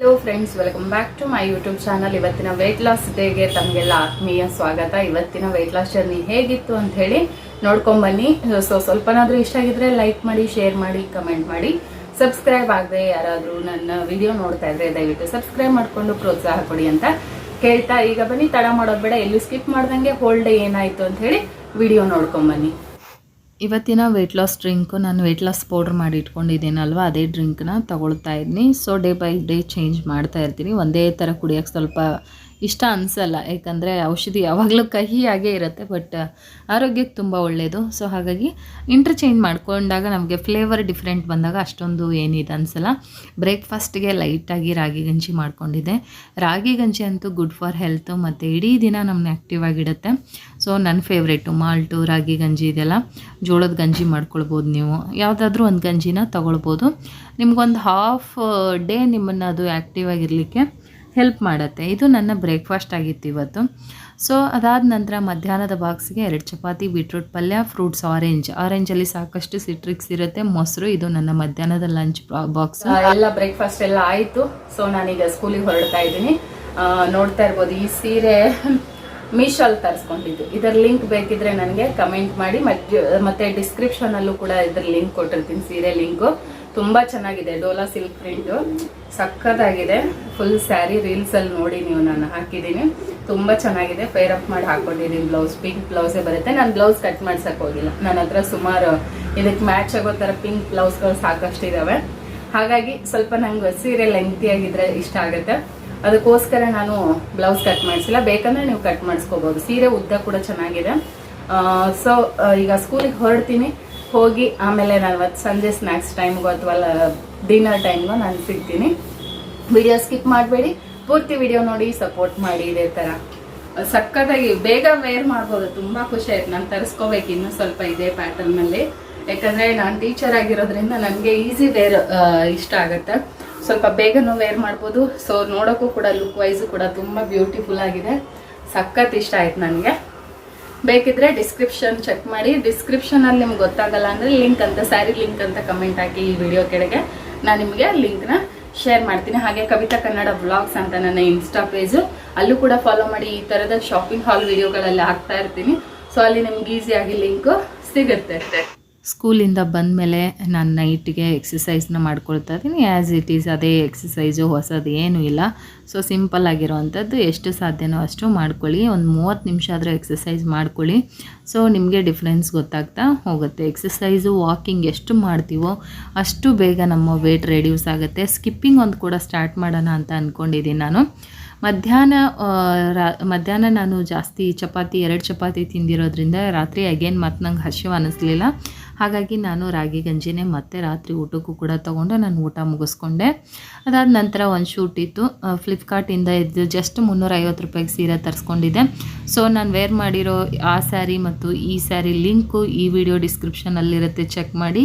Hello friends, welcome back to my YouTube channel. ಇವತ್ತಿನ weight loss ಡೇಗೆ ತಮಗೆಲ್ಲ ಆತ್ಮೀಯ ಸ್ವಾಗತ. ಇವತ್ತಿನ ವೆಯ್ಟ್ ಲಾಸ್ ಜರ್ನಿ ಹೇಗಿತ್ತು ಅಂತ ಹೇಳಿ ನೋಡ್ಕೊಂಬನ್ನಿ. ಸ್ವಲ್ಪನಾದರೂ ಇಷ್ಟ ಆಗಿದ್ರೆ ಲೈಕ್ ಮಾಡಿ, ಶೇರ್ ಮಾಡಿ, ಕಮೆಂಟ್ ಮಾಡಿ. ಸಬ್ಸ್ಕ್ರೈಬ್ ಆಗದೆ ಯಾರಾದರೂ ನನ್ನ ವಿಡಿಯೋ ನೋಡ್ತಾ ಇದ್ರೆ ದಯವಿಟ್ಟು ಸಬ್ಸ್ಕ್ರೈಬ್ ಮಾಡಿಕೊಂಡು ಪ್ರೋತ್ಸಾಹ ಕೊಡಿ ಅಂತ ಕೇಳ್ತಾ, ಈಗ ಬನ್ನಿ ತಡ ಮಾಡೋದು ಬೇಡ, ಎಲ್ಲೂ ಸ್ಕಿಪ್ ಮಾಡ್ದಂಗೆ ಹೋಲ್ ಡೇ ಏನಾಯಿತು ಅಂತ ಹೇಳಿ ವಿಡಿಯೋ ನೋಡ್ಕೊಂಬನ್ನಿ. ಇವತ್ತಿನ ವೆಯ್ಟ್ ಲಾಸ್ ಡ್ರಿಂಕು ನಾನು ವೆಯ್ಟ್ ಲಾಸ್ ಪೌಡ್ರ್ ಮಾಡಿ ಇಟ್ಕೊಂಡಿದ್ದೀನಲ್ವ, ಅದೇ ಡ್ರಿಂಕ್ನ ತೊಗೊಳ್ತಾ ಇದ್ದೀನಿ. So day by day change ಮಾಡ್ತಾ ಇರ್ತೀನಿ. ಒಂದೇ ಥರ ಕುಡಿಯೋಕ್ಕೆ ಸ್ವಲ್ಪ ಇಷ್ಟ ಅನಿಸಲ್ಲ, ಯಾಕಂದರೆ ಔಷಧಿ ಯಾವಾಗಲೂ ಕಹಿಯಾಗೇ ಇರುತ್ತೆ, ಬಟ್ ಆರೋಗ್ಯಕ್ಕೆ ತುಂಬ ಒಳ್ಳೆಯದು. ಸೊ ಹಾಗಾಗಿ ಇಂಟರ್ಚೇಂಜ್ ಮಾಡ್ಕೊಂಡಾಗ ನಮಗೆ ಫ್ಲೇವರ್ ಡಿಫ್ರೆಂಟ್ ಬಂದಾಗ ಅಷ್ಟೊಂದು ಏನಿದೆ ಅನಿಸಲ್ಲ. ಬ್ರೇಕ್ಫಾಸ್ಟ್ಗೆ ಲೈಟಾಗಿ ರಾಗಿ ಗಂಜಿ ಮಾಡ್ಕೊಂಡಿದ್ದೆ. ರಾಗಿ ಗಂಜಿ ಅಂತೂ ಗುಡ್ ಫಾರ್ ಹೆಲ್ತು, ಮತ್ತು ಇಡೀ ದಿನ ನಮ್ಮನ್ನ ಆ್ಯಕ್ಟಿವ್ ಆಗಿಡುತ್ತೆ. ಸೊ ನನ್ನ ಫೇವ್ರೇಟು ಮಾಲ್ಟು ರಾಗಿ ಗಂಜಿ ಇದೆಲ್ಲ. ಜೋಳದ ಗಂಜಿ ಮಾಡ್ಕೊಳ್ಬೋದು, ನೀವು ಯಾವುದಾದ್ರೂ ಒಂದು ಗಂಜಿನ ತೊಗೊಳ್ಬೋದು. ನಿಮ್ಗೊಂದು ಹಾಫ್ ಡೇ ನಿಮ್ಮನ್ನು ಅದು ಆ್ಯಕ್ಟಿವ್ ಆಗಿರಲಿಕ್ಕೆ ಹೆಲ್ಪ್ ಮಾಡುತ್ತೆ. ಇದು ನನ್ನ ಬ್ರೇಕ್ಫಾಸ್ಟ್ ಆಗಿತ್ತು ಇವತ್ತು. ಸೊ ಅದಾದ ನಂತರ ಮಧ್ಯಾಹ್ನದ ಬಾಕ್ಸ್ಗೆ 2 ಚಪಾತಿ, ಬೀಟ್ರೂಟ್ ಪಲ್ಯ, ಫ್ರೂಟ್ಸ್ ಆರೆಂಜಲ್ಲಿ ಸಾಕಷ್ಟು ಸಿಟ್ರಿಕ್ಸ್ ಇರುತ್ತೆ, ಮೊಸರು. ಇದು ನನ್ನ ಮಧ್ಯಾಹ್ನದ ಲಂಚ್ ಬಾಕ್ಸ್. ಎಲ್ಲ ಬ್ರೇಕ್ಫಾಸ್ಟ್ ಎಲ್ಲ ಆಯಿತು. ಸೊ ನಾನೀಗ ಸ್ಕೂಲಿಗೆ ಹೊರಡ್ತಾ ಇದ್ದೀನಿ. ನೋಡ್ತಾ ಇರ್ಬೋದು, ಈ ಸೀರೆ ಮೀಶೋಲ್ಲಿ ತರಿಸ್ಕೊಂಡಿದ್ದು. ಇದರ ಲಿಂಕ್ ಬೇಕಿದ್ರೆ ನನಗೆ ಕಮೆಂಟ್ ಮಾಡಿ, ಮತ್ತೆ ಡಿಸ್ಕ್ರಿಪ್ಷನಲ್ಲೂ ಕೂಡ ಇದರ ಲಿಂಕ್ ಕೊಟ್ಟಿರ್ತೀನಿ. ಸೀರೆ ಲಿಂಕು ತುಂಬ ಚೆನ್ನಾಗಿದೆ. ಡೋಲಾ ಸಿಲ್ಕ್ ಪ್ರಿಂಟು ಸಕ್ಕತ್ತಾಗಿದೆ. ಫುಲ್ ಸ್ಯಾರಿ ರೀಲ್ಸಲ್ಲಿ ನೋಡಿ ನೀವು, ನಾನು ಹಾಕಿದ್ದೀನಿ. ತುಂಬ ಚೆನ್ನಾಗಿದೆ. ಪೇರ್ ಅಪ್ ಮಾಡಿ ಹಾಕ್ಕೊಂಡಿದ್ದೀನಿ. ಬ್ಲೌಸ್ ಪಿಂಕ್ ಬ್ಲೌಸೇ ಬರುತ್ತೆ. ನಾನು ಬ್ಲೌಸ್ ಕಟ್ ಮಾಡ್ಸಕ್ಕೆ ಹೋಗಿಲ್ಲ. ನನ್ನ ಹತ್ರ ಸುಮಾರು ಇದಕ್ಕೆ ಮ್ಯಾಚ್ ಆಗೋ ಥರ ಪಿಂಕ್ ಬ್ಲೌಸ್ಗಳು ಸಾಕಷ್ಟಿದ್ದಾವೆ. ಹಾಗಾಗಿ ಸ್ವಲ್ಪ ನಂಗೆ ಸೀರೆ ಲೆಂಗ್ತಿಯಾಗಿದ್ರೆ ಇಷ್ಟ ಆಗುತ್ತೆ, ಅದಕ್ಕೋಸ್ಕರ ನಾನು ಬ್ಲೌಸ್ ಕಟ್ ಮಾಡಿಸಿಲ್ಲ. ಬೇಕಂದ್ರೆ ನೀವು ಕಟ್ ಮಾಡಿಸ್ಕೋಬೋದು. ಸೀರೆ ಉದ್ದ ಕೂಡ ಚೆನ್ನಾಗಿದೆ. ಸೊ ಈಗ ಸ್ಕೂಲಿಗೆ ಹೊರಡ್ತೀನಿ. ಹೋಗಿ ಆಮೇಲೆ ನಾನು ಸಂಜೆ ಸ್ನ್ಯಾಕ್ಸ್ ಟೈಮ್ಗೋ ಅಥವಾ ಡಿನ್ನರ್ ಟೈಮ್ಗೋ ನಾನು ಸಿಗ್ತೀನಿ. ವಿಡಿಯೋ ಸ್ಕಿಪ್ ಮಾಡಬೇಡಿ, ಪೂರ್ತಿ ವಿಡಿಯೋ ನೋಡಿ ಸಪೋರ್ಟ್ ಮಾಡಿ. ಇದೇ ಥರ ಸಕ್ಕತ್ತಾಗಿ ಬೇಗ ವೇರ್ ಮಾಡ್ಬೋದು. ತುಂಬ ಖುಷಿ ಆಯ್ತು. ನಾನು ತರಿಸ್ಕೋಬೇಕು ಇನ್ನೂ ಸ್ವಲ್ಪ ಇದೇ ಪ್ಯಾಟರ್ನಲ್ಲಿ, ಯಾಕಂದರೆ ನಾನು ಟೀಚರ್ ಆಗಿರೋದ್ರಿಂದ ನನಗೆ ಈಸಿ ವೇರ್ ಇಷ್ಟ ಆಗುತ್ತೆ. ಸ್ವಲ್ಪ ಬೇಗನೂ ವೇರ್ ಮಾಡ್ಬೋದು. ಸೊ ನೋಡೋಕ್ಕೂ ಕೂಡ ಲುಕ್ ವೈಸು ಕೂಡ ತುಂಬ ಬ್ಯೂಟಿಫುಲ್ ಆಗಿದೆ. ಸಖತ್ ಇಷ್ಟ ಆಯ್ತು ನನಗೆ. ಬೇಕಿದ್ರೆ ಡಿಸ್ಕ್ರಿಪ್ಷನ್ ಚೆಕ್ ಮಾಡಿ. ಡಿಸ್ಕ್ರಿಪ್ಷನಲ್ಲಿ ನಿಮ್ಗೆ ಗೊತ್ತಾಗಲ್ಲ ಅಂದರೆ ಲಿಂಕ್ ಅಂತ, ಸ್ಯಾರಿ ಲಿಂಕ್ ಅಂತ ಕಮೆಂಟ್ ಹಾಕಿ. ಈ ವಿಡಿಯೋ ಕೆಳಗೆ ನಾನು ನಿಮಗೆ ಲಿಂಕ್ನ ಶೇರ್ ಮಾಡ್ತೀನಿ. ಹಾಗೆ ಕವಿತಾ ಕನ್ನಡ ವ್ಲಾಗ್ಸ್ ಅಂತ ನನ್ನ ಇನ್ಸ್ಟಾ ಪೇಜು, ಅಲ್ಲೂ ಕೂಡ ಫಾಲೋ ಮಾಡಿ. ಈ ಥರದ ಶಾಪಿಂಗ್ ಹಾಲ್ ವಿಡಿಯೋಗಳೆಲ್ಲ ಹಾಕ್ತಾ ಇರ್ತೀನಿ. ಸೊ ಅಲ್ಲಿ ನಿಮ್ಗೆ ಈಸಿಯಾಗಿ ಲಿಂಕು ಸಿಗುತ್ತೆ. ಸ್ಕೂಲಿಂದ ಬಂದಮೇಲೆ ನಾನು ನೈಟ್ಗೆ ಎಕ್ಸಸೈಸ್ನ ಮಾಡ್ಕೊಳ್ತಾ ಇದ್ದೀನಿ. ಆ್ಯಸ್ ಇಟ್ ಈಸ್ ಅದೇ ಎಕ್ಸಸೈಸು, ಹೊಸದು ಏನೂ ಇಲ್ಲ. ಸೊ ಸಿಂಪಲ್ ಆಗಿರೋವಂಥದ್ದು ಎಷ್ಟು ಸಾಧ್ಯನೋ ಅಷ್ಟು ಮಾಡ್ಕೊಳ್ಳಿ. ಒಂದು 30 ನಿಮಿಷ ಆದರೂ ಎಕ್ಸಸೈಸ್ ಮಾಡ್ಕೊಳ್ಳಿ. ಸೊ ನಿಮಗೆ ಡಿಫ್ರೆನ್ಸ್ ಗೊತ್ತಾಗ್ತಾ ಹೋಗುತ್ತೆ. ಎಕ್ಸಸೈಸು, ವಾಕಿಂಗ್ ಎಷ್ಟು ಮಾಡ್ತೀವೋ ಅಷ್ಟು ಬೇಗ ನಮ್ಮ ವೇಟ್ ರೆಡ್ಯೂಸ್ ಆಗುತ್ತೆ. ಸ್ಕಿಪ್ಪಿಂಗ್ ಒಂದು ಕೂಡ ಸ್ಟಾರ್ಟ್ ಮಾಡೋಣ ಅಂತ ಅಂದ್ಕೊಂಡಿದ್ದೀನಿ ನಾನು. ಮಧ್ಯಾಹ್ನ ನಾನು ಜಾಸ್ತಿ 2 ಚಪಾತಿ ತಿಂದಿರೋದ್ರಿಂದ ರಾತ್ರಿ ಅಗೇನ್ ಮತ್ತೆ ನಂಗೆ ಹಸಿವು ಅನ್ನಿಸ್ಲಿಲ್ಲ. ಹಾಗಾಗಿ ನಾನು ರಾಗಿ ಗಂಜಿನೇ ಮತ್ತೆ ರಾತ್ರಿ ಊಟಕ್ಕೂ ಕೂಡ ತೊಗೊಂಡು ನಾನು ಊಟ ಮುಗಿಸ್ಕೊಂಡೆ. ಅದಾದ ನಂತರ ಒಂದು ಶೂಟ್ ಇತ್ತು ಫ್ಲಿಪ್ಕಾರ್ಟಿಂದ. ಇದು ಜಸ್ಟ್ 350 ರೂಪಾಯಿಗೆ ಸೀರೆ ತರಿಸ್ಕೊಂಡಿದ್ದೆ. ಸೊ ನಾನು ವೇರ್ ಮಾಡಿರೋ ಆ ಸ್ಯಾರಿ ಮತ್ತು ಈ ಸ್ಯಾರಿ ಲಿಂಕು ಈ ವಿಡಿಯೋ ಡಿಸ್ಕ್ರಿಪ್ಷನಲ್ಲಿರುತ್ತೆ, ಚೆಕ್ ಮಾಡಿ.